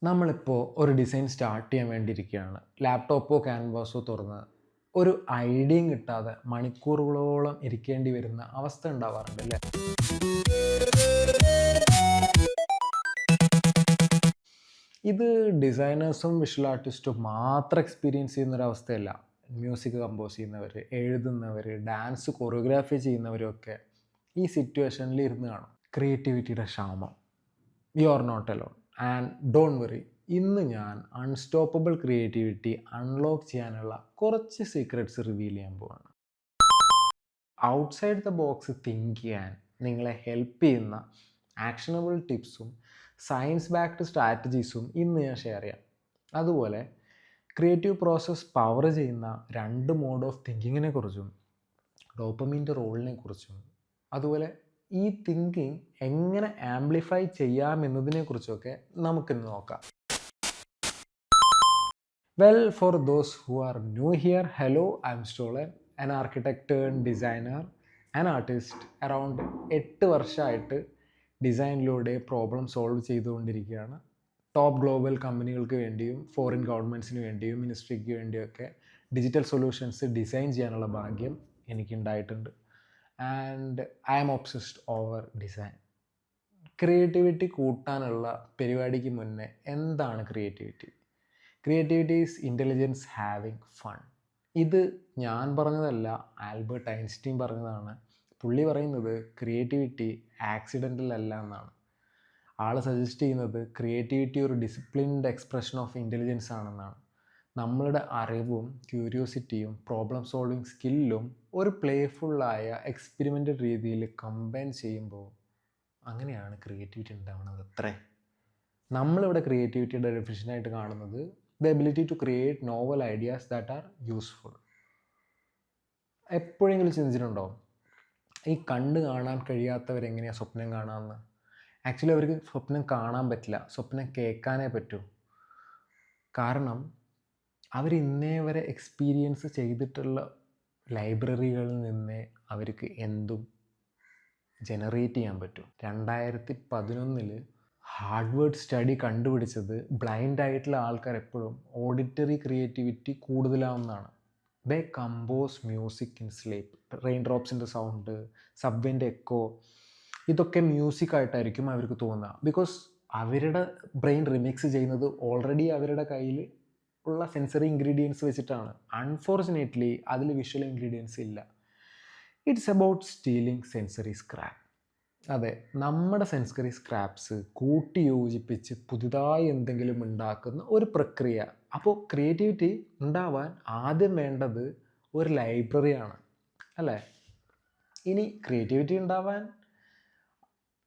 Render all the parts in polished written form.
നമ്മളിപ്പോൾ ഒരു design start ചെയ്യാൻ വേണ്ടിയിരിക്കുകയാണ്. ലാപ്ടോപ്പോ ക്യാൻവാസോ തുറന്ന് ഒരു ഐഡിയയും കിട്ടാതെ മണിക്കൂറുകളോളം ഇരിക്കേണ്ടി വരുന്ന അവസ്ഥ ഉണ്ടാവാറുണ്ട് അല്ലേ? ഇത് ഡിസൈനേഴ്സും വിഷ്വൽ ആർട്ടിസ്റ്റും മാത്രം എക്സ്പീരിയൻസ് ചെയ്യുന്നൊരവസ്ഥയല്ല. മ്യൂസിക് കമ്പോസ് ചെയ്യുന്നവർ, എഴുതുന്നവർ, ഡാൻസ് കൊറിയോഗ്രാഫി ചെയ്യുന്നവരൊക്കെ ഈ സിറ്റുവേഷനിൽ ഇരുന്ന് കാണും. ക്രിയേറ്റിവിറ്റിയുടെ ക്ഷാമം. You are not alone and don't worry. ഇന്ന് ഞാൻ അൺസ്റ്റോപ്പബിൾ ക്രിയേറ്റിവിറ്റി അൺലോക്ക് ചെയ്യാനുള്ള കുറച്ച് സീക്രട്സ് റിവീൽ ചെയ്യാൻ പോവാണ്. ഔട്ട്സൈഡ് ദ ബോക്സ് തിങ്ക് ചെയ്യാൻ നിങ്ങളെ ഹെൽപ്പ് ചെയ്യുന്ന ആക്ഷനബിൾ ടിപ്സും സയൻസ് ബാക്ക്ഡ് സ്ട്രാറ്റജീസും ഇന്ന് ഞാൻ ഷെയർ ചെയ്യാം. അതുപോലെ ക്രിയേറ്റീവ് പ്രോസസ്സ് പവർ ചെയ്യുന്ന 2 മോഡ് ഓഫ് തിങ്കിങ്ങിനെ കുറിച്ചും ഡോപ്പമീൻ്റെ റോളിനെ കുറിച്ചും അതുപോലെ ഈ തിങ്കിങ് എങ്ങനെ ആംപ്ലിഫൈ ചെയ്യാമെന്നതിനെക്കുറിച്ചൊക്കെ നമുക്കിന്ന് നോക്കാം. Well, for those who are new here, hello, I M stolen, an architect and designer and artist. Around 8 വർഷമായിട്ട് ഡിസൈനിലൂടെ പ്രോബ്ലം സോൾവ് ചെയ്തുകൊണ്ടിരിക്കുകയാണ്. ടോപ്പ് ഗ്ലോബൽ കമ്പനികൾക്ക് വേണ്ടിയും ഫോറിൻ ഗവൺമെൻറ്റ്സിന് വേണ്ടിയും മിനിസ്ട്രിക്ക് വേണ്ടിയൊക്കെ ഡിജിറ്റൽ സൊല്യൂഷൻസ് ഡിസൈൻ ചെയ്യാനുള്ള ഭാഗ്യം എനിക്കുണ്ടായിട്ടുണ്ട്. And I am obsessed over design. Creativity കൂട്ടാനുള്ള പരിപാടിക്ക് മുന്നേ എന്താണ് creativity? Creativity is intelligence having fun. ഇത് ഞാൻ പറഞ്ഞതല്ല, ആൽബർട്ട് ഐൻസ്റ്റീൻ പറഞ്ഞതാണ്. പുള്ളി പറയുന്നത് ക്രിയേറ്റിവിറ്റി ആക്സിഡൻ്റൽ അല്ല എന്നാണ്. ആൾ സജസ്റ്റ് ചെയ്യുന്നത് ക്രിയേറ്റിവിറ്റി ഒരു ഡിസിപ്ലിൻഡ് എക്സ്പ്രഷൻ ഓഫ് ഇൻ്റലിജൻസ് ആണെന്നാണ്. നമ്മളുടെ അറിവും ക്യൂരിയോസിറ്റിയും പ്രോബ്ലം സോൾവിങ് സ്കില്ലും ഒരു പ്ലേഫുള്ളായ എക്സ്പെരിമെൻ്റൽ രീതിയിൽ കമ്പൈൻ ചെയ്യുമ്പോൾ അങ്ങനെയാണ് ക്രിയേറ്റിവിറ്റി ഉണ്ടാവുന്നത്. അത്രേ. നമ്മളിവിടെ ക്രിയേറ്റിവിറ്റിയുടെ ഡെഫിനിഷനായിട്ട് കാണുന്നത് the ability to create novel ideas that are useful. എപ്പോഴെങ്കിലും ചിന്തിച്ചിട്ടുണ്ടോ ഈ കണ്ണ് കാണാൻ കഴിയാത്തവരെങ്ങനെയാണ് സ്വപ്നം കാണാമെന്ന്? ആക്ച്വലി അവർക്ക് സ്വപ്നം കാണാൻ പറ്റില്ല, സ്വപ്നം കേൾക്കാനേ പറ്റൂ. കാരണം അവർ ഇന്നേ വരെ എക്സ്പീരിയൻസ് ചെയ്തിട്ടുള്ള ലൈബ്രറികളിൽ നിന്നേ അവർക്ക് എന്തും ജനറേറ്റ് ചെയ്യാൻ പറ്റും. 2011 ഹാർഡ്വേർഡ് സ്റ്റഡി കണ്ടുപിടിച്ചത് ബ്ലൈൻഡ് ആയിട്ടുള്ള ആൾക്കാർ എപ്പോഴും ഓഡിറ്ററി ക്രിയേറ്റിവിറ്റി കൂടുതലാവുന്നതാണ്. They compose music in sleep. Rain ഡ്രോപ്സിൻ്റെ സൗണ്ട്, സബ്വിൻ്റെ എക്കോ, ഇതൊക്കെ മ്യൂസിക്കായിട്ടായിരിക്കും അവർക്ക് തോന്നുക. ബിക്കോസ് അവരുടെ ബ്രെയിൻ റിമിക്സ് ചെയ്യുന്നത് ഓൾറെഡി അവരുടെ കയ്യിൽ ഉള്ള സെൻസറി ഇൻഗ്രീഡിയൻസ് വെച്ചിട്ടാണ്. അൺഫോർച്ചുനേറ്റ്ലി അതിൽ വിഷ്വൽ ഇൻഗ്രീഡിയൻസ് ഇല്ല. It's about stealing sensory scrap. അതെ, നമ്മുടെ സെൻസറി സ്ക്രാപ്സ് കൂട്ടി യോജിപ്പിച്ച് പുതുതായി എന്തെങ്കിലും ഉണ്ടാക്കുന്ന ഒരു പ്രക്രിയ. അപ്പോൾ ക്രിയേറ്റിവിറ്റി ഉണ്ടാവാൻ ആദ്യം വേണ്ടത് ഒരു ലൈബ്രറിയാണ്, അല്ലേ? ഇനി ക്രിയേറ്റിവിറ്റി ഉണ്ടാവാൻ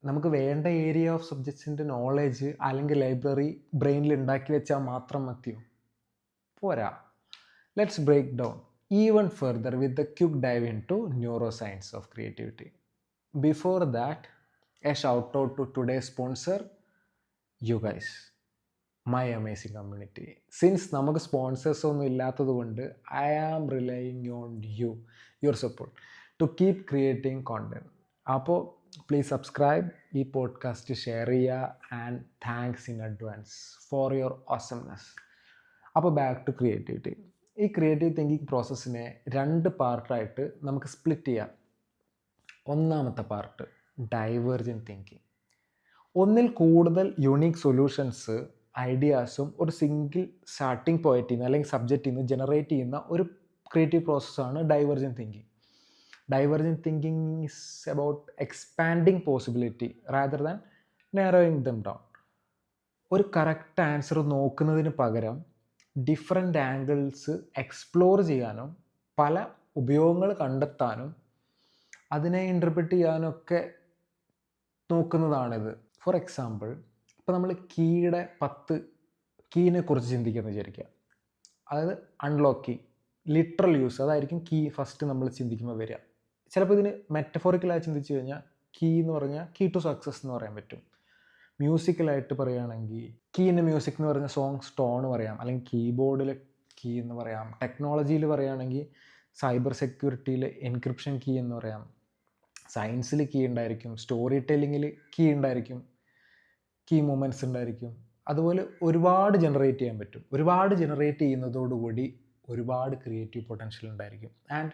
നമുക്ക് വേണ്ട ഏരിയ ഓഫ് സബ്ജക്ട്സിൻ്റെ നോളേജ് അല്ലെങ്കിൽ ലൈബ്രറി ബ്രെയിനിൽ ഉണ്ടാക്കി വെച്ചാൽ മാത്രം മതിയോ? പോരാ. Let's break down even further with a quick dive into neuroscience of creativity. Before that, a shout out to today's sponsor, you guys, my amazing community. Since നമുക്ക് sponsors ഒന്നും ഇല്ലാത്തത് കൊണ്ട് I am relying on your support to keep creating content. അപ്പോൾ please subscribe, ഈ podcast share ചെയ്യുക, and thanks in advance for your awesomeness. അപ്പോൾ back to creativity. ഈ creative thinking പ്രോസസ്സിനെ 2 പാർട്ടായിട്ട് നമുക്ക് സ്പ്ലിറ്റ് ചെയ്യാം. ഒന്നാമത്തെ പാർട്ട് ഡൈവേർജൻറ്റ് തിങ്കിങ്. ഒന്നിൽ കൂടുതൽ യുണീക്ക് സൊല്യൂഷൻസ്, ഐഡിയാസും ഒരു സിംഗിൾ സ്റ്റാർട്ടിംഗ് പോയിന്റിൽ നിന്ന് അല്ലെങ്കിൽ സബ്ജക്റ്റിൽ നിന്ന് ജനറേറ്റ് ചെയ്യുന്ന ഒരു ക്രിയേറ്റീവ് പ്രോസസ്സാണ് divergent thinking. Divergent thinking is about expanding possibility rather than narrowing them down. ഒരു കറക്റ്റ് ആൻസർ നോക്കുന്നതിന് പകരം ഡിഫറെൻ്റ് ആംഗിൾസ് എക്സ്പ്ലോർ ചെയ്യാനും പല ഉപയോഗങ്ങൾ കണ്ടെത്താനും അതിനെ ഇൻ്റർപ്രിറ്റ് ചെയ്യാനൊക്കെ നോക്കുന്നതാണിത്. ഫോർ എക്സാമ്പിൾ, ഇപ്പോൾ നമ്മൾ കീയുടെ 10 കീനെ കുറിച്ച് ചിന്തിക്കുന്നത് വിചാരിക്കുക. അതായത് അൺലോക്ക് കീ, ലിറ്ററൽ യൂസ്, അതായിരിക്കും കീ ഫസ്റ്റ് നമ്മൾ ചിന്തിക്കുമ്പോൾ വരിക. ചിലപ്പോൾ ഇതിന് മെറ്റഫോറിക്കലായി ചിന്തിച്ചു കഴിഞ്ഞാൽ കീ എന്ന് പറഞ്ഞാൽ കീ ടു സക്സസ് എന്ന് പറയാൻ പറ്റും. മ്യൂസിക്കലായിട്ട് പറയുകയാണെങ്കിൽ കീ ഇൻ മ്യൂസിക് എന്ന് പറഞ്ഞ സോങ് സ്റ്റോൺ പറയാം, അല്ലെങ്കിൽ കീബോർഡിലെ കീ എന്ന് പറയാം. ടെക്നോളജിയിൽ പറയുകയാണെങ്കിൽ സൈബർ സെക്യൂരിറ്റിയിൽ എൻക്രിപ്ഷൻ കീ എന്ന് പറയാം. സയൻസിൽ കീ ഉണ്ടായിരിക്കും, സ്റ്റോറി ടെല്ലിങ്ങിൽ കീ ഉണ്ടായിരിക്കും, കീ മൂമെൻറ്റ്സ് ഉണ്ടായിരിക്കും. അതുപോലെ ഒരുപാട് ജനറേറ്റ് ചെയ്യാൻ പറ്റും. ഒരുപാട് ജനറേറ്റ് ചെയ്യുന്നതോടുകൂടി ഒരുപാട് ക്രിയേറ്റീവ് പൊട്ടൻഷ്യൽ ഉണ്ടായിരിക്കും. ആൻഡ്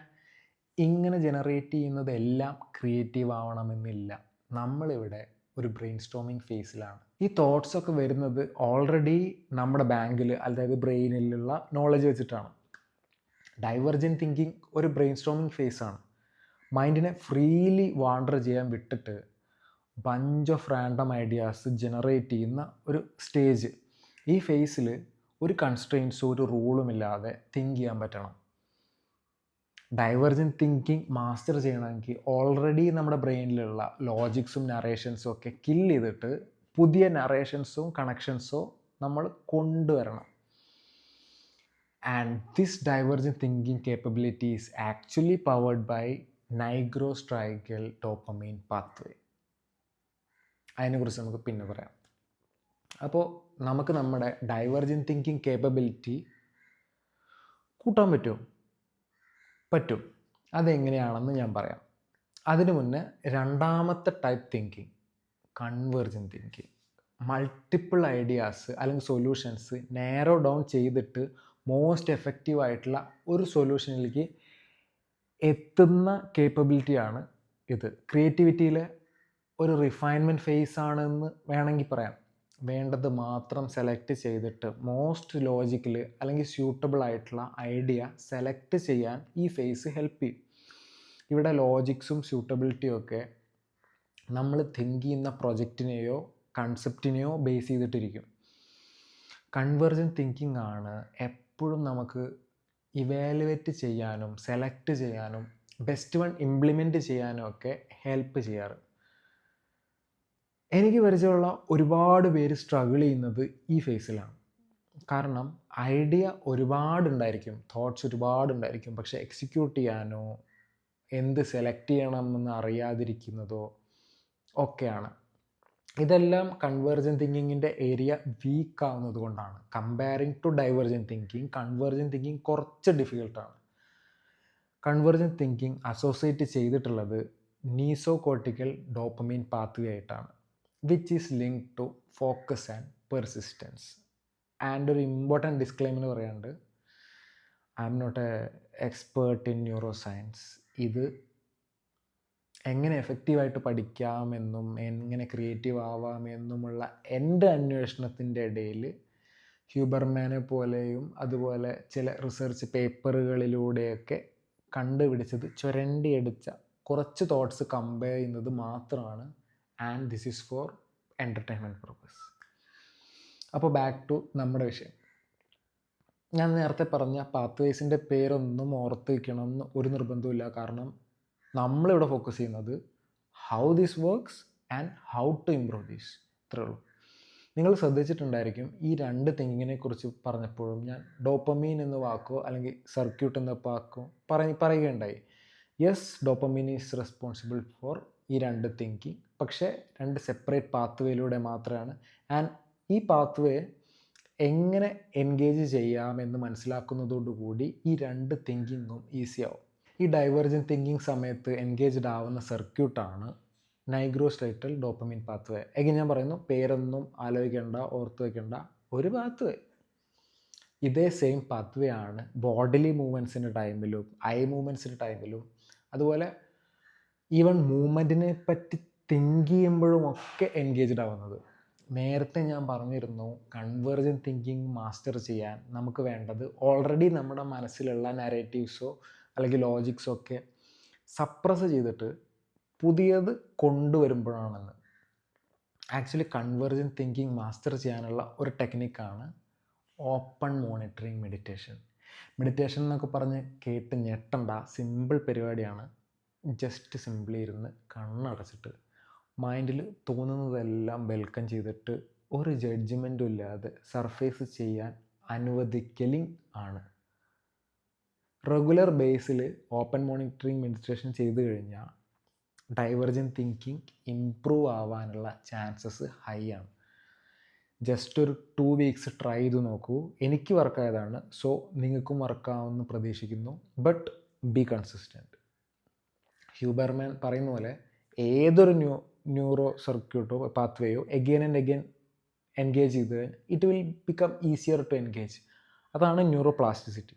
ഇങ്ങനെ ജനറേറ്റ് ചെയ്യുന്നതെല്ലാം ക്രിയേറ്റീവ് ആവണമെന്നില്ല. നമ്മളിവിടെ ഒരു ബ്രെയിൻ സ്റ്റോമിങ് ഫേസിലാണ്. ഈ തോട്ട്സൊക്കെ വരുന്നത് ഓൾറെഡി നമ്മുടെ ബാങ്കിൽ, അതായത് ബ്രെയിനിലുള്ള നോളജ് വെച്ചിട്ടാണ്. ഡൈവർജൻറ്റ് തിങ്കിങ് ഒരു ബ്രെയിൻ സ്റ്റോമിങ് ഫേസാണ്. മൈൻഡിനെ ഫ്രീലി വാണ്ടർ ചെയ്യാൻ വിട്ടിട്ട് bunch of random ideas generate ചെയ്യുന്ന ഒരു സ്റ്റേജ്. ഈ ഫേസിൽ ഒരു കൺസ്ട്രെയിൻസും ഒരു റൂളും ഇല്ലാതെ തിങ്ക് ചെയ്യാൻ പറ്റണം. ഡൈവർജൻറ്റ് തിങ്കിങ് മാസ്റ്റർ ചെയ്യണമെങ്കിൽ ഓൾറെഡി നമ്മുടെ ബ്രെയിനിലുള്ള ലോജിക്സും നറേഷൻസും ഒക്കെ കില്ല് ചെയ്തിട്ട് പുതിയ നറേഷൻസും കണക്ഷൻസോ നമ്മൾ കൊണ്ടുവരണം. And this divergent thinking capability is actually powered by nigrostriatal dopamine pathway. അതിനെക്കുറിച്ച് നമുക്ക് പിന്നെ പറയാം. അപ്പോൾ നമുക്ക് നമ്മുടെ ഡൈവർജൻറ്റ് തിങ്കിങ് കേപ്പബിലിറ്റി കൂട്ടാൻ പറ്റുമോ? പറ്റും. അതെങ്ങനെയാണെന്ന് ഞാൻ പറയാം. അതിനു മുന്നേ രണ്ടാമത്തെ type thinking, convergent thinking. Multiple ideas അല്ലെങ്കിൽ സൊല്യൂഷൻസ് നാരോ ഡൗൺ ചെയ്തിട്ട് മോസ്റ്റ് എഫക്റ്റീവ് ആയിട്ടുള്ള ഒരു സൊല്യൂഷനിലേക്ക് എത്തുന്ന കേപ്പബിലിറ്റിയാണ് ഇത്. ക്രിയേറ്റിവിറ്റിയിലെ ഒരു റിഫൈൻമെൻറ്റ് ഫേസ് ആണെന്ന് വേണമെങ്കിൽ പറയാം. വേണ്ടത് മാത്രം സെലക്ട് ചെയ്തിട്ട് മോസ്റ്റ് ലോജിക്കൽ അല്ലെങ്കിൽ സ്യൂട്ടബിൾ ആയിട്ടുള്ള ഐഡിയ സെലക്ട് ചെയ്യാൻ ഈ ഫേസ് ഹെൽപ്പ് ചെയ്യും. ഇവിടെ ലോജിക്സും സ്യൂട്ടബിലിറ്റിയും ഒക്കെ നമ്മൾ തിങ്ക് ചെയ്യുന്ന പ്രൊജക്റ്റിനെയോ കൺസെപ്റ്റിനെയോ ബേസ് ചെയ്തിട്ടിരിക്കും. കൺവേർജൻറ്റ് തിങ്കിങ് ആണ് എപ്പോഴും നമുക്ക് ഇവാലുവേറ്റ് ചെയ്യാനും സെലക്ട് ചെയ്യാനും ബെസ്റ്റ് വൺ ഇംപ്ലിമെൻറ്റ് ചെയ്യാനും ഒക്കെ ഹെൽപ്പ് ചെയ്യാറ്. എനിക്ക് പരിചയമുള്ള ഒരുപാട് പേര് സ്ട്രഗിൾ ചെയ്യുന്നത് ഈ ഫേസിലാണ്. കാരണം ഐഡിയ ഒരുപാടുണ്ടായിരിക്കും, തോട്ട്സ് ഒരുപാടുണ്ടായിരിക്കും, പക്ഷേ എക്സിക്യൂട്ട് ചെയ്യാനോ എന്ത് സെലക്ട് ചെയ്യണമെന്ന് അറിയാതിരിക്കുന്നതോ ഒക്കെയാണ്. ഇതെല്ലാം കൺവേർജൻറ്റ് തിങ്കിങ്ങിൻ്റെ ഏരിയ വീക്ക് ആവുന്നത് കൊണ്ടാണ്. Comparing to divergent thinking, convergent thinking കുറച്ച് ഡിഫിക്കൽട്ടാണ്. കൺവേർജൻറ്റ് തിങ്കിങ് അസോസിയേറ്റ് ചെയ്തിട്ടുള്ളത് നീസോ കോർട്ടിക്കൽ ഡോപ്പമൈൻ പാത്വേ ആയിട്ടാണ്, which is linked to focus and persistence. And ഒരു ഇമ്പോർട്ടൻറ്റ് ഡിസ്ക്ലെയിമർ പറയാനുണ്ട്, I'm not a expert in neuroscience. ഇത് എങ്ങനെ എഫക്റ്റീവായിട്ട് പഠിക്കാമെന്നും എങ്ങനെ ക്രിയേറ്റീവ് ആവാമെന്നുമുള്ള എൻ്റെ അന്വേഷണത്തിൻ്റെ ഇടയിൽ ഹ്യൂബർമാനെ പോലെയും അതുപോലെ ചില റിസർച്ച് പേപ്പറുകളിലൂടെയൊക്കെ കണ്ടുപിടിച്ചത് ചുരണ്ടിയടിച്ച കുറച്ച് തോട്ട്സ് കമ്പയർ ചെയ്യുന്നത് മാത്രമാണ്. And this is four entertainment purpose. അപ്പോൾ ബാക്ക് ടു നമ്മുടെ വിഷയം. ഞാൻ നേരത്തെ പറഞ്ഞ പാത്വേസിൻ്റെ പേരൊന്നും ഓർത്ത് വയ്ക്കണമെന്ന് ഒരു നിർബന്ധമില്ല. കാരണം നമ്മളിവിടെ ഫോക്കസ് ചെയ്യുന്നത് how this works and how to improve these, ഇത്രയേ ഉള്ളൂ. നിങ്ങൾ ശ്രദ്ധിച്ചിട്ടുണ്ടായിരിക്കും, ഈ രണ്ട് തിങ്കിങ്ങിനെ കുറിച്ച് പറഞ്ഞപ്പോഴും ഞാൻ ഡോപ്പമീൻ എന്ന വാക്കോ അല്ലെങ്കിൽ സർക്യൂട്ട് എന്ന വാക്കോ പറയുകയുണ്ടായി. Yes, dopamine is responsible for ഈ രണ്ട് തിങ്കിങ്, പക്ഷേ രണ്ട് സെപ്പറേറ്റ് പാത്വേയിലൂടെ മാത്രമാണ്. ആൻഡ് ഈ പാത്വേ എങ്ങനെ എൻഗേജ് ചെയ്യാമെന്ന് മനസ്സിലാക്കുന്നതോടുകൂടി ഈ രണ്ട് തിങ്കിങ്ങും ഈസിയാവും. ഈ ഡൈവർജൻറ്റ് തിങ്കിങ് സമയത്ത് എൻഗേജ്ഡ് ആവുന്ന സർക്യൂട്ടാണ് നൈഗ്രോസ്ട്രൈറ്റൽ ഡോപ്പമൈൻ പാത്വേ. എങ്കിൽ ഞാൻ പറയുന്നു, പേരൊന്നും ആലോചിക്കേണ്ട, ഓർത്ത് വയ്ക്കേണ്ട, ഒരു പാത്വേ. ഇതേ സെയിം പാത്വേ ആണ് ബോഡിലി മൂവ്മെൻറ്റ്സിൻ്റെ ടൈമിലും ഐ മൂവ്മെൻറ്റ്സിൻ്റെ ടൈമിലും അതുപോലെ ഈവൻ മൂവ്മെൻറ്റിനെ പറ്റി തിങ്ക് ചെയ്യുമ്പോഴും ഒക്കെ എൻഗേജ്ഡ് ആവുന്നത്. നേരത്തെ ഞാൻ പറഞ്ഞിരുന്നു, കൺവേർജൻറ്റ് തിങ്കിങ് മാസ്റ്റർ ചെയ്യാൻ നമുക്ക് വേണ്ടത് ഓൾറെഡി നമ്മുടെ മനസ്സിലുള്ള നാരേറ്റീവ്സോ അല്ലെങ്കിൽ ലോജിക്സോ ഒക്കെ സപ്രസ് ചെയ്തിട്ട് പുതിയത് കൊണ്ടുവരുമ്പോഴാണെന്ന്. ആക്ച്വലി കൺവേർജൻറ്റ് തിങ്കിങ് മാസ്റ്റർ ചെയ്യാനുള്ള ഒരു ടെക്നിക്കാണ് ഓപ്പൺ മോണിറ്ററിങ് മെഡിറ്റേഷൻ. മെഡിറ്റേഷൻ എന്നൊക്കെ പറഞ്ഞ് കേട്ട് ഞെട്ടണ്ട, സിമ്പിൾ പരിപാടിയാണ്. ജസ്റ്റ് സിമ്പിളി ഇരുന്ന് കണ്ണടച്ചിട്ട് മൈൻഡിൽ തോന്നുന്നതെല്ലാം വെൽക്കം ചെയ്തിട്ട് ഒരു ജഡ്ജ്മെൻറ്റും ഇല്ലാതെ സർഫേസ് ചെയ്യാൻ അനുവദിക്കലിംഗ് ആണ്. റെഗുലർ ബേസിൽ ഓപ്പൺ മോണിറ്ററിങ് മെഡിറ്റേഷൻ ചെയ്ത് കഴിഞ്ഞാൽ ഡൈവർജൻറ്റ് തിങ്കിങ് ഇംപ്രൂവ് ആവാനുള്ള ചാൻസസ് ഹൈ ആണ്. ജസ്റ്റ് ഒരു 2 വീക്സ് ട്രൈ ചെയ്ത് നോക്കൂ. എനിക്ക് വർക്കായതാണ്, സോ നിങ്ങൾക്കും വർക്കാവുമെന്ന് പ്രതീക്ഷിക്കുന്നു. But B consistent. ഹ്യൂബർമാൻ പറയുന്ന പോലെ ഏതൊരു ന്യൂറോ സർക്യൂട്ടോ പാത്വേയോ എഗെയിൻ ആൻഡ് എഗെയിൻ എൻഗേജ് ചെയ്ത് കഴിഞ്ഞാൽ it will become easier to engage. അതാണ് ന്യൂറോ പ്ലാസ്റ്റിസിറ്റി.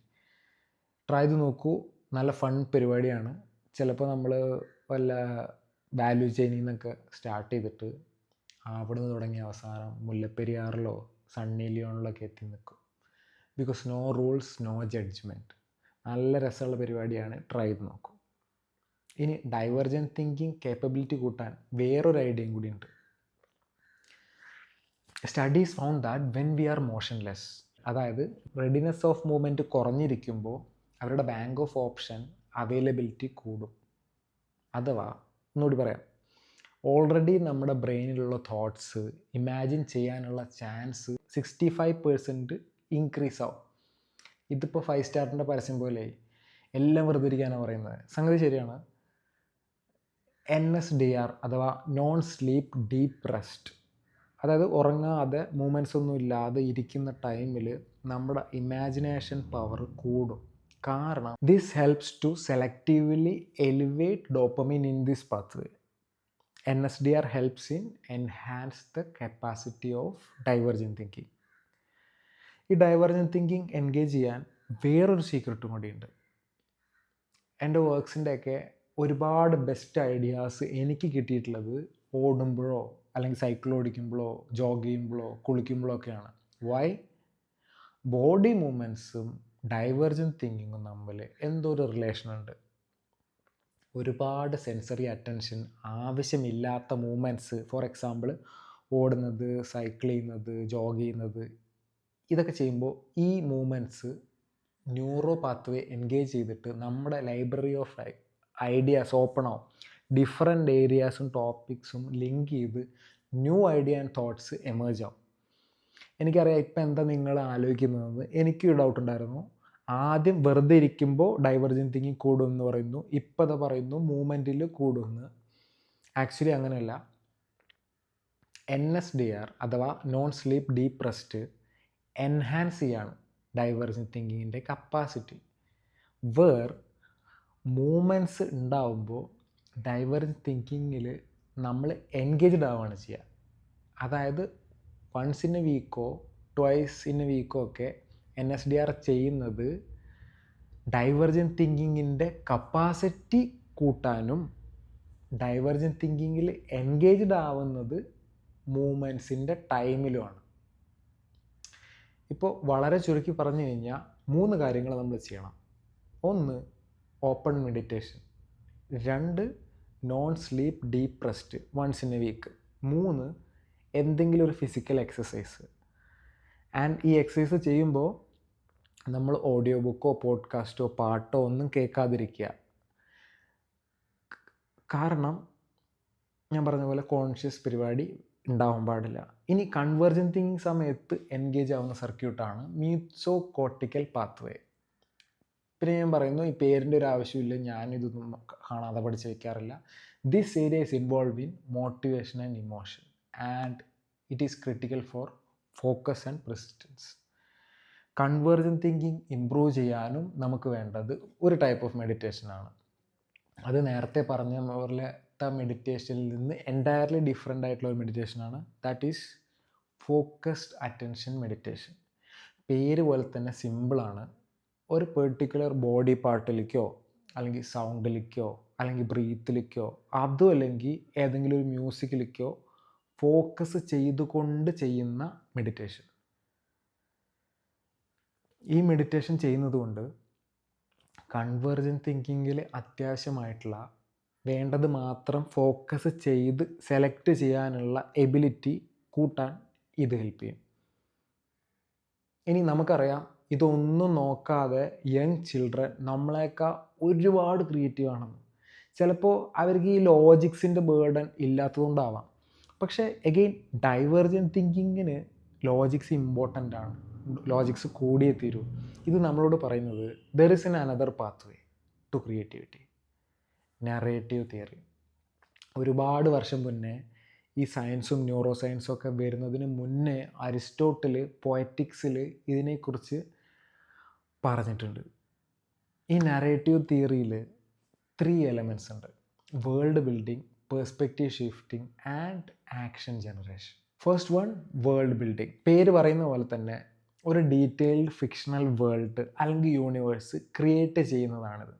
ട്രൈ ചെയ്ത് നോക്കൂ, നല്ല ഫൺ പരിപാടിയാണ്. ചിലപ്പോൾ നമ്മൾ വല്ല വാല്യൂ ചെയിനിൽ നിന്നൊക്കെ സ്റ്റാർട്ട് ചെയ്തിട്ട് അവിടെ നിന്ന് തുടങ്ങി അവസാനം മുല്ലപ്പെരിയാറിലോ സണ്ണി ലിയോണിലൊക്കെ എത്തി നിൽക്കും. Because no rules, no judgement. നല്ല രസമുള്ള പരിപാടിയാണ്, ട്രൈ ചെയ്ത് നോക്കൂ. ഇനി ഡൈവർജൻറ്റ് തിങ്കിങ് കേപ്പബിലിറ്റി കൂട്ടാൻ വേറൊരു ഐഡിയയും കൂടി ഉണ്ട്. Studies found that when we are motionless, അതായത് റെഡിനെസ് ഓഫ് മൂവ്മെൻറ്റ് കുറഞ്ഞിരിക്കുമ്പോൾ അവരുടെ ബാങ്ക് ഓഫ് ഓപ്ഷൻ അവൈലബിലിറ്റി കൂടും. അഥവാ ഒന്നുകൂടി പറയാം, ഓൾറെഡി നമ്മുടെ ബ്രെയിനിലുള്ള തോട്ട്സ് ഇമാജിൻ ചെയ്യാനുള്ള ചാൻസ് 65% ഇൻക്രീസ് ആവും. ഇതിപ്പോൾ 5 സ്റ്റാറിൻ്റെ പരസ്യം പോലെ എല്ലാം വെറുതെ ഇരിക്കാനാണ് പറയുന്നത്. സംഗതി ശരിയാണ്. NSDR അഥവാ നോൺ സ്ലീപ്പ് ഡീപ്പ് റെസ്റ്റ്, അതായത് ഉറങ്ങാതെ മൂവ്മെൻറ്റ്സ് ഒന്നും ഇല്ലാതെ ഇരിക്കുന്ന ടൈമിൽ നമ്മുടെ ഇമാജിനേഷൻ പവർ കൂടും. കാരണം this helps to selectively elevate dopamine in this pathway. NSDR helps in enhance the capacity of divergent thinking. ഈ ഡൈവർജൻറ്റ് തിങ്കിങ് എൻഗേജ് ചെയ്യാൻ വേറൊരു സീക്രട്ടും കൂടിയുണ്ട്. എൻ്റെ വർക്ക്സിൻ്റെയൊക്കെ ഒരുപാട് ബെസ്റ്റ് ഐഡിയാസ് എനിക്ക് കിട്ടിയിട്ടുള്ളത് ഓടുമ്പോഴോ അല്ലെങ്കിൽ സൈക്കിൾ ഓടിക്കുമ്പോഴോ ജോഗ് ചെയ്യുമ്പോഴോ കുളിക്കുമ്പോഴോ ഒക്കെയാണ്. വൈ? ബോഡി മൂവ്മെൻറ്റ്സും ഡൈവർജൻറ്റ് തിങ്കിങ്ങും തമ്മിൽ എന്തോ ഒരു റിലേഷനുണ്ട്. ഒരുപാട് സെൻസറി അറ്റൻഷൻ ആവശ്യമില്ലാത്ത മൂവ്മെൻറ്റ്സ്, ഫോർ എക്സാമ്പിൾ ഓടുന്നത്, സൈക്കിൾ ചെയ്യുന്നത്, ജോഗ് ചെയ്യുന്നത്, ഇതൊക്കെ ചെയ്യുമ്പോൾ ഈ മൂവ്മെൻറ്റ്സ് ന്യൂറോ പാത്വേ എൻഗേജ് ചെയ്തിട്ട് നമ്മുടെ ലൈബ്രറി ഓഫ് ഐഡിയാസ് ഓപ്പൺ ആവും. ഡിഫറെൻ്റ് ഏരിയാസും ടോപ്പിക്സും ലിങ്ക് ചെയ്ത് new idea and thoughts emerge ആവും. എനിക്കറിയാം ഇപ്പം എന്താ നിങ്ങൾ ആലോചിക്കുന്നതെന്ന്. എനിക്കൊരു ഡൗട്ട് ഉണ്ടായിരുന്നു. ആദ്യം വെറുതെ ഇരിക്കുമ്പോൾ ഡൈവർജൻറ്റ് തിങ്കിങ് കൂടുമെന്ന് പറയുന്നു, ഇപ്പം അത് പറയുന്നു മൂവ്മെൻറ്റിൽ കൂടുമെന്ന്. ആക്ച്വലി അങ്ങനെയല്ല. NSDR അഥവാ non sleep deep rest enhance ചെയ്യാണ് ഡൈവർജൻറ്റ് തിങ്കിങ്ങിൻ്റെ കപ്പാസിറ്റി. വേർ മൂവ്മെൻറ്റ്സ് ഉണ്ടാവുമ്പോൾ ഡൈവർജൻറ്റ് തിങ്കിങ്ങിൽ നമ്മൾ എൻഗേജ്ഡ് ആവുകയാണ് ചെയ്യുക. അതായത് വൺസ് ഇൻ എ വീക്കോ ട്വൈസ് ഇൻ എ വീക്കോ ഒക്കെ NSDR ചെയ്യുന്നത് ഡൈവർജൻറ്റ് തിങ്കിങ്ങിൻ്റെ കപ്പാസിറ്റി കൂട്ടാനും ഡൈവർജൻറ്റ് തിങ്കിങ്ങിൽ എൻഗേജ്ഡ് ആവുന്നത് മൂവ്മെൻറ്റ്സിൻ്റെ ടൈമിലുമാണ്. ഇപ്പോൾ വളരെ ചുരുക്കി പറഞ്ഞു കഴിഞ്ഞാൽ 3 കാര്യങ്ങൾ നമ്മൾ ചെയ്യണം. 1 open meditation, 2 non sleep deep rest once in a week, 3 എന്തെങ്കിലും ഒരു ഫിസിക്കൽ എക്സസൈസ്. ആൻഡ് ഈ എക്സസൈസ് ചെയ്യുമ്പോൾ നമ്മൾ ഓഡിയോ ബുക്കോ പോഡ്കാസ്റ്റോ പാട്ടോ ഒന്നും കേൾക്കാതിരിക്കുക. കാരണം ഞാൻ പറഞ്ഞ പോലെ കോൺഷ്യസ് പരിപാടി ഉണ്ടാവാൻ പാടില്ല. ഇനി കൺവേർജൻറ്റ് തിങ്കിങ് സമയത്ത് എൻഗേജ് ആവുന്ന സർക്യൂട്ടാണ് മീസോ കോർട്ടിക്കൽ പാത്വേ. പിന്നെ ഞാൻ പറയുന്നു, ഈ പേരിൻ്റെ ഒരു ആവശ്യമില്ല, ഞാനിതൊന്നും കാണാതെ പഠിച്ച് വയ്ക്കാറില്ല. This area is involve in motivation and emotion and it is critical for focus and persistence. Convergent thinking improve ചെയ്യാനും നമുക്ക് വേണ്ടത് ഒരു ടൈപ്പ് ഓഫ് മെഡിറ്റേഷനാണ്. അത് നേരത്തെ പറഞ്ഞ പോലത്തെ മെഡിറ്റേഷനിൽ നിന്ന് എൻറ്റയർലി ഡിഫറെൻ്റ് ആയിട്ടുള്ള ഒരു മെഡിറ്റേഷനാണ്. That is focused attention meditation. പേര് പോലെ തന്നെ സിമ്പിളാണ്. ഒരു പെർട്ടിക്കുലർ ബോഡി പാർട്ടിലേക്കോ അല്ലെങ്കിൽ സൗണ്ടിലേക്കോ അല്ലെങ്കിൽ ബ്രീത്തിലേക്കോ അതും അല്ലെങ്കിൽ ഏതെങ്കിലും ഒരു മ്യൂസിക്കിലേക്കോ ഫോക്കസ് ചെയ്തുകൊണ്ട് ചെയ്യുന്ന മെഡിറ്റേഷൻ. ഈ മെഡിറ്റേഷൻ ചെയ്യുന്നത് കൊണ്ട് കൺവേർജൻറ്റ് തിങ്കിങ്ങിൽ അത്യാവശ്യമായിട്ടുള്ള വേണ്ടത് മാത്രം ഫോക്കസ് ചെയ്ത് സെലക്ട് ചെയ്യാനുള്ള എബിലിറ്റി കൂട്ടാൻ ഇത് ഹെൽപ്പ് ചെയ്യും. ഇനി നമുക്കറിയാം, ഇതൊന്നും നോക്കാതെ യങ് ചിൽഡ്രൻ നമ്മളെക്കാൾ ഒരുപാട് ക്രിയേറ്റീവ് ആണെന്ന്. ചിലപ്പോൾ അവർക്ക് ഈ ലോജിക്സിൻ്റെ ബേർഡൻ ഇല്ലാത്തതുകൊണ്ടാവാം. പക്ഷേ എഗെയിൻ ഡൈവേർജൻറ്റ് തിങ്കിങ്ങിന് ലോജിക്സ് ഇമ്പോർട്ടൻ്റ് ആണ്. ലോജിക്സ് കൂടിയേ തീരൂ. ഇത് നമ്മളോട് പറയുന്നത് there is an another pathway to creativity, narrative theory. ഒരുപാട് വർഷം മുന്നേ ഈ സയൻസും ന്യൂറോ സയൻസും ഒക്കെ വരുന്നതിന് മുന്നേ അരിസ്റ്റോട്ടിൽ പോയറ്റിക്സിൽ ഇതിനെക്കുറിച്ച് പറഞ്ഞിട്ടുണ്ട്. ഈ നറേറ്റീവ് തിയറിയിൽ 3 എലമെൻറ്റ്സ് ഉണ്ട്: world building, perspective shifting and action generation. First one, world building. പേര് പറയുന്ന പോലെ തന്നെ ഒരു ഡീറ്റെയിൽഡ് ഫിക്ഷണൽ വേൾഡ് അല്ലെങ്കിൽ യൂണിവേഴ്സ് ക്രിയേറ്റ് ചെയ്യുന്നതാണിത്.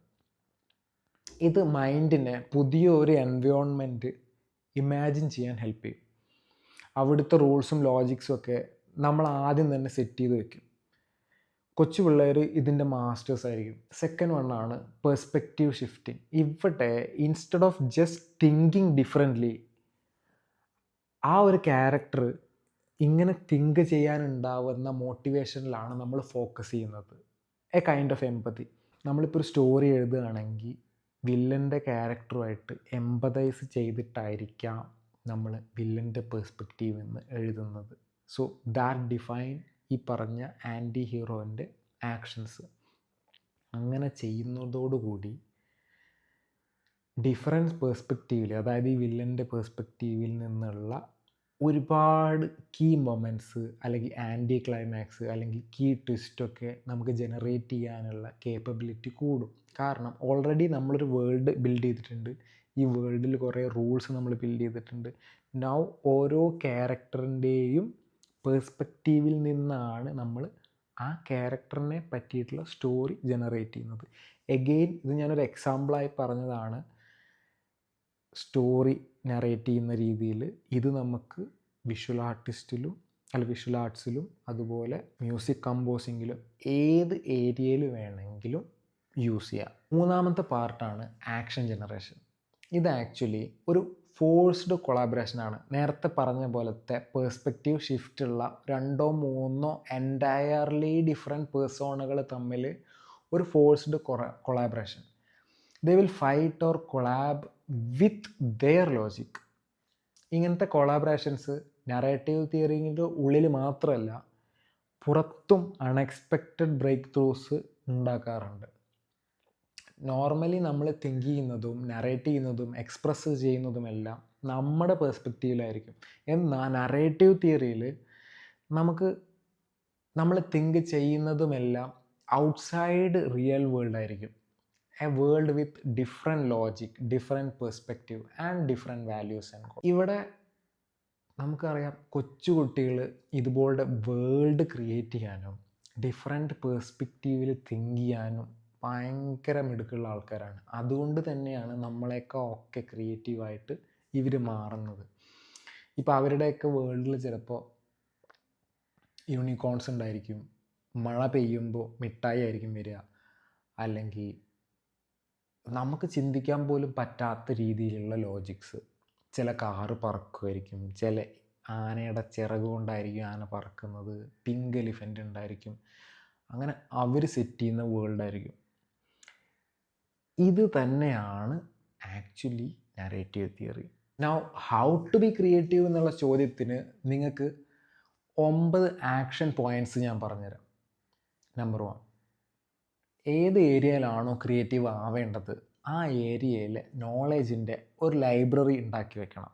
ഇത് മൈൻഡിനെ പുതിയ ഒരു എൻവയോൺമെൻറ്റ് ഇമാജിൻ ചെയ്യാൻ ഹെൽപ്പ് ചെയ്യും. അവിടുത്തെ റൂൾസും ലോജിക്സും ഒക്കെ നമ്മൾ ആദ്യം തന്നെ സെറ്റ് ചെയ്ത് വെക്കും. കൊച്ചു പിള്ളേർ ഇതിൻ്റെ മാസ്റ്റേഴ്സ് ആയിരിക്കും. സെക്കൻഡ് വണ്ണാണ് പെർസ്പെക്റ്റീവ് ഷിഫ്റ്റിംഗ്. ഇവിടെ instead of just thinking differently, ആ ഒരു ക്യാരക്ടർ ഇങ്ങനെ തിങ്ക് ചെയ്യാനുണ്ടാവുന്ന മോട്ടിവേഷനിലാണ് നമ്മൾ ഫോക്കസ് ചെയ്യുന്നത്. എ കൈൻഡ് ഓഫ് എമ്പതി. നമ്മളിപ്പോൾ ഒരു സ്റ്റോറി എഴുതുകയാണെങ്കിൽ വില്ലൻ്റെ ക്യാരക്ടറുമായിട്ട് എമ്പതൈസ് ചെയ്തിട്ടായിരിക്കാം നമ്മൾ വില്ലൻ്റെ പെർസ്പെക്റ്റീവിൽ നിന്ന് എഴുതുന്നത്. സോ ദാറ്റ് ഡിഫൈൻ ഈ പറഞ്ഞ ആൻറ്റി ഹീറോൻ്റെ ആക്ഷൻസ്. അങ്ങനെ ചെയ്യുന്നതോടുകൂടി ഡിഫറൻസ് പേഴ്സ്പെക്റ്റീവിൽ, അതായത് ഈ വില്ലൻ്റെ പേഴ്സ്പെക്റ്റീവിൽ നിന്നുള്ള ഒരുപാട് കീ മൊമെൻറ്റ്സ് അല്ലെങ്കിൽ ആൻറ്റി ക്ലൈമാക്സ് അല്ലെങ്കിൽ കീ ട്വിസ്റ്റൊക്കെ നമുക്ക് ജനറേറ്റ് ചെയ്യാനുള്ള കേപ്പബിലിറ്റി കൂടും. കാരണം ഓൾറെഡി നമ്മളൊരു വേൾഡ് ബിൽഡ് ചെയ്തിട്ടുണ്ട്. ഈ വേൾഡിൽ കുറേ റൂൾസ് നമ്മൾ ബിൽഡ് ചെയ്തിട്ടുണ്ട്. നൗ ഓരോ ക്യാരക്ടറിൻ്റെയും പേഴ്സ്പെക്റ്റീവിൽ നിന്നാണ് നമ്മൾ ആ ക്യാരക്ടറിനെ പറ്റിയിട്ടുള്ള സ്റ്റോറി ജനറേറ്റ് ചെയ്യുന്നത്. എഗെയിൻ ഇത് ഞാനൊരു എക്സാമ്പിളായി പറഞ്ഞതാണ്. സ്റ്റോറി നറേറ്റ് ചെയ്യുന്ന രീതിയിൽ ഇത് നമുക്ക് വിഷ്വൽ ആർട്സിലും അതുപോലെ മ്യൂസിക് കമ്പോസിങ്ങിലും ഏത് ഏരിയയിൽ വേണമെങ്കിലും യൂസ് ചെയ്യാം. മൂന്നാമത്തെ പാർട്ടാണ് ആക്ഷൻ ജനറേഷൻ. ഇത് ആക്ച്വലി ഒരു ഫോഴ്സ്ഡ് കൊളാബറേഷനാണ്. നേരത്തെ പറഞ്ഞ പോലത്തെ പേഴ്സ്പെക്റ്റീവ് ഷിഫ്റ്റുള്ള 2-3 എൻറ്റയർലി ഡിഫറെൻറ്റ് പേഴ്സോണുകൾ തമ്മിൽ ഒരു forced collaboration. They will fight or collab with their logic. ഇങ്ങനത്തെ കൊളാബറേഷൻസ് നറേറ്റീവ് തിയറിൻ്റെ ഉള്ളിൽ മാത്രമല്ല പുറത്തും അൺഎക്സ്പെക്റ്റഡ് ബ്രേക്ക് ത്രൂസ് ഉണ്ടാക്കാറുണ്ട്. നോർമലി നമ്മൾ തിങ്ക് ചെയ്യുന്നതും നറേറ്റ് ചെയ്യുന്നതും എക്സ്പ്രസ് ചെയ്യുന്നതുമെല്ലാം നമ്മുടെ പേഴ്സ്പെക്റ്റീവിലായിരിക്കും. എന്നാൽ നറേറ്റീവ് തിയറിയിൽ നമ്മൾ തിങ്ക് ചെയ്യുന്നതുമെല്ലാം ഔട്ട്സൈഡ് റിയൽ വേൾഡ് ആയിരിക്കും. A world with different logic, different perspective and different values and goals. ഇവിടെ നമുക്കറിയാം കൊച്ചുകുട്ടികൾ ഇതുപോലെ വേൾഡ് ക്രിയേറ്റ് ചെയ്യാനും ഡിഫറെൻറ്റ് പേഴ്സ്പെക്റ്റീവിൽ തിങ്ക് ചെയ്യാനും ഭയങ്കര മിടുക്കുള്ള ആൾക്കാരാണ്. അതുകൊണ്ട് തന്നെയാണ് നമ്മളെയൊക്കെ ക്രിയേറ്റീവായിട്ട് ഇവർ മാറുന്നത്. ഇപ്പോൾ അവരുടെയൊക്കെ വേൾഡിൽ ചിലപ്പോൾ യൂണിക്കോൺസ് ഉണ്ടായിരിക്കും, മഴ പെയ്യുമ്പോൾ മിഠായി ആയിരിക്കും വരിക, അല്ലെങ്കിൽ നമുക്ക് ചിന്തിക്കാൻ പോലും പറ്റാത്ത രീതിയിലുള്ള ലോജിക്സ്. ചില കാറ് പറക്കുമായിരിക്കും, ചില ആനയുടെ ചിറക് കൊണ്ടായിരിക്കും ആന പറക്കുന്നത്, പിങ്ക് എലിഫൻ്റ് ഉണ്ടായിരിക്കും. അങ്ങനെ അവർ സെറ്റ് ചെയ്യുന്ന വേൾഡായിരിക്കും. ഇത് തന്നെയാണ് actually narrative theory. Now how to be creative എന്നുള്ള ചോദ്യത്തിന് നിങ്ങൾക്ക് 9 ആക്ഷൻ പോയിൻറ്റ്സ് ഞാൻ പറഞ്ഞുതരാം. നമ്പർ 1, ഏത് ഏരിയയിലാണോ ക്രിയേറ്റീവ് ആവേണ്ടത് ആ ഏരിയയിൽ നോളേജിൻ്റെ ഒരു ലൈബ്രറി ഉണ്ടാക്കി വെക്കണം.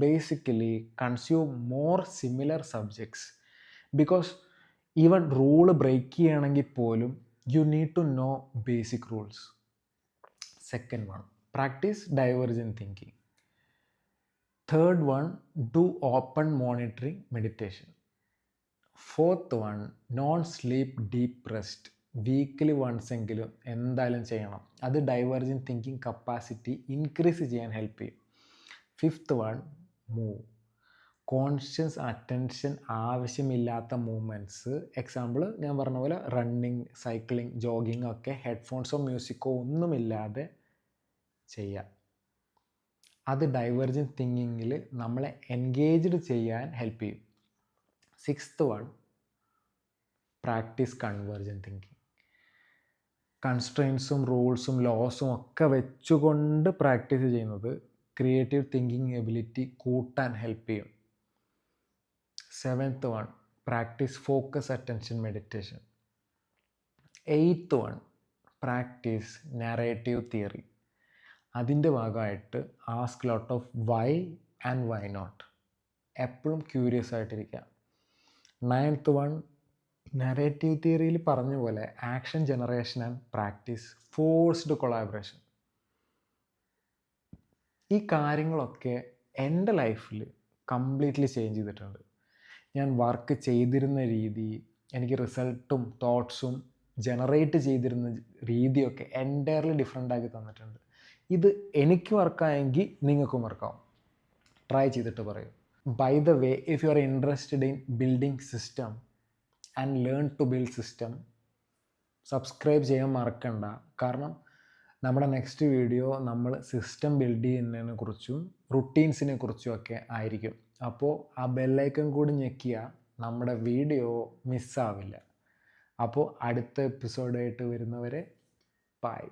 Basically consume more similar subjects, because even rule break ചെയ്യണമെങ്കിൽ പോലും you need to know basic rules. Second one, practice divergent thinking. Third one, do open monitoring meditation. Fourth one, non sleep deep rest. Weekly once എങ്കിലും എന്തായാലും ചെയ്യണം. അത് divergent thinking capacity increase ചെയ്യാൻ help ചെയ്യും. Fifth one, move. Conscious attention ആവശ്യമില്ലാത്ത movements, example ഞാൻ പറഞ്ഞ പോലെ റണ്ണിങ്, സൈക്ലിംഗ്, ജോഗിങ് ഒക്കെ ഹെഡ്ഫോൺസോ മ്യൂസിക്കോ ഒന്നുമില്ലാതെ ചെയ്യാം. അത് ഡൈവർജൻറ്റ് തിങ്കിങ്ങിൽ നമ്മളെ എൻഗേജ്ഡ് ചെയ്യാൻ ഹെൽപ്പ് ചെയ്യും. Sixth one, practice convergent thinking. കൺസ്ട്രെയിൻസും റൂൾസും ലോസും ഒക്കെ വെച്ചുകൊണ്ട് പ്രാക്ടീസ് ചെയ്യുന്നത് ക്രിയേറ്റീവ് തിങ്കിങ് എബിലിറ്റി കൂട്ടാൻ ഹെൽപ്പ് ചെയ്യും. Seventh one, practice focus attention meditation. Eighth one, practice narrative theory. അതിൻ്റെ ഭാഗമായിട്ട് ask lot of why and why not. എപ്പോഴും ക്യൂരിയസ് ആയിട്ടിരിക്കുക. നയൻത്ത് വൺ, നറേറ്റീവ് തിയറിയിൽ പറഞ്ഞ പോലെ action generation and practice forced collaboration. ഈ കാര്യങ്ങളൊക്കെ എൻ്റെ ലൈഫിൽ കംപ്ലീറ്റ്ലി ചേഞ്ച് ചെയ്തിട്ടുണ്ട്. ഞാൻ വർക്ക് ചെയ്തിരുന്ന രീതി, എനിക്ക് റിസൾട്ടും തോട്ട്സും ജനറേറ്റ് ചെയ്തിരുന്ന രീതിയൊക്കെ എൻറ്റയർലി ഡിഫറെൻ്റ് ആക്കി തന്നിട്ടുണ്ട്. ഇത് എനിക്ക് വർക്കായെങ്കിൽ നിങ്ങൾക്കും വർക്കാവും. ട്രൈ ചെയ്തിട്ട് പറയൂ. By the way, if you are interested in building system and learn to build system, subscribe ചെയ്യാൻ മറക്കണ്ട. കാരണം നമ്മുടെ നെക്സ്റ്റ് വീഡിയോ നമ്മൾ സിസ്റ്റം ബിൽഡ് ചെയ്യുന്നതിനെ കുറിച്ചും റുട്ടീൻസിനെ കുറിച്ചും ഒക്കെ ആയിരിക്കും. അപ്പോൾ ആ ബെല്ലൈക്കൺ കൂടി ഞെക്കിയാൽ നമ്മുടെ വീഡിയോ മിസ്സാവില്ല. അപ്പോൾ അടുത്ത എപ്പിസോഡായിട്ട് വരുന്നവരെ ബൈ.